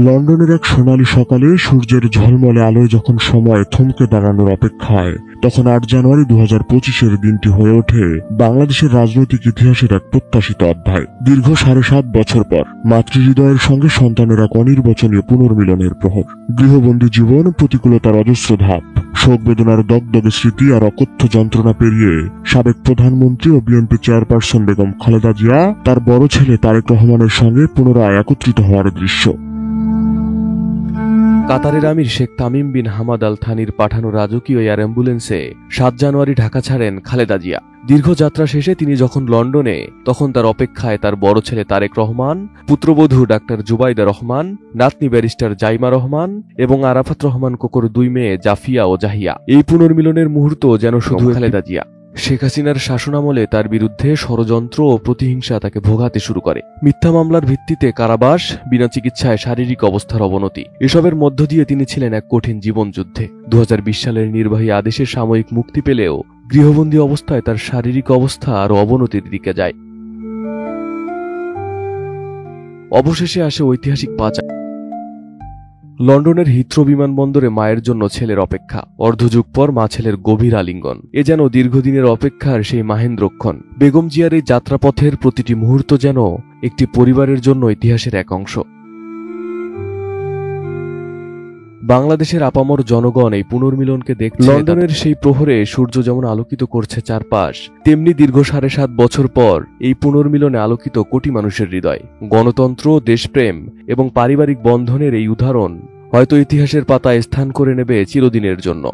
লন্ডনের এক সোনালী সকালে সূর্যের ঝলমলে আলোয় যখন সময় থমকে দাঁড়ানোর অপেক্ষায়, তখন 8 জানুয়ারি 2025-এর দিনটি হয়ে ওঠে বাংলাদেশের রাজনৈতিক ইতিহাসের এক প্রত্যাশিত অধ্যায়। দীর্ঘ 7.5 বছর পর মাতৃহৃদয়ের সঙ্গে সন্তানের এক অনির্বচনীয় পুনর্মিলনের প্রহর। গৃহবন্দী জীবন, প্রতিকূলতার অজস্র ধাপ, শোক বেদনার দগদগে স্মৃতি আর অকথ্য যন্ত্রণা পেরিয়ে সাবেক প্রধানমন্ত্রী ও বিএনপি চেয়ারপারসন বেগম খালেদা জিয়া তার বড় ছেলে তারেক রহমানের সঙ্গে পুনরায় একত্রিত হওয়ার দৃশ্য। কাতারের আমির Sheikh Tamim bin Hamad Al থানির পাঠানো রাজকীয় এয়ার অ্যাম্বুলেন্সে 7 জানুয়ারি ঢাকা ছাড়েন খালেদা জিয়া। দীর্ঘ যাত্রা শেষে তিনি যখন লন্ডনে, তখন তার অপেক্ষায় তার বড় ছেলে তারেক রহমান, পুত্রবধূ ডাক্তার জুবাইদা রহমান, নাতনি ব্যারিস্টার জাইমা রহমান এবং আরাফাত রহমান কোকর 2 মেয়ে জাফিয়া ও জাহিয়া। এই পুনর্মিলনের মুহূর্ত যেন শুধু খালেদা জিয়া। শেখ হাসিনার শাসনামলে তার বিরুদ্ধে ষড়যন্ত্র ও প্রতিহিংসা তাকে ভোগাতে শুরু করে। মিথ্যা মামলার ভিত্তিতে কারাবাস, বিনা চিকিৎসায় শারীরিক অবস্থার অবনতি, এসবের মধ্য দিয়ে তিনি ছিলেন এক কঠিন জীবনযুদ্ধে। 2020 সালের নির্বাহী আদেশে সাময়িক মুক্তি পেলেও গৃহবন্দী অবস্থায় তার শারীরিক অবস্থা আরও অবনতির দিকে যায়। অবশেষে আসে ঐতিহাসিক 5 লন্ডনের হিথ্রো বিমানবন্দরে মায়ের জন্য ছেলের অপেক্ষা। অর্ধযুগ পর মা ছেলের গভীর আলিঙ্গন, এ যেন দীর্ঘদিনের অপেক্ষার সেই মাহেন্দ্রক্ষণ। বেগম জিয়ার এই যাত্রাপথের প্রতিটি মুহূর্ত যেন একটি পরিবারের জন্য ইতিহাসের এক অংশ। বাংলাদেশের আপামর জনগণ এই পুনর্মিলনকে দেখছে। লন্ডনের সেই প্রহরে সূর্য যেমন আলোকিত করছে চারপাশ, তেমনি দীর্ঘ 7.5 বছর পর এই পুনর্মিলনে আলোকিত কোটি মানুষের হৃদয়। গণতন্ত্র, দেশপ্রেম এবং পারিবারিক বন্ধনের এই উদাহরণ হয়তো ইতিহাসের পাতায় স্থান করে নেবে চিরদিনের জন্য।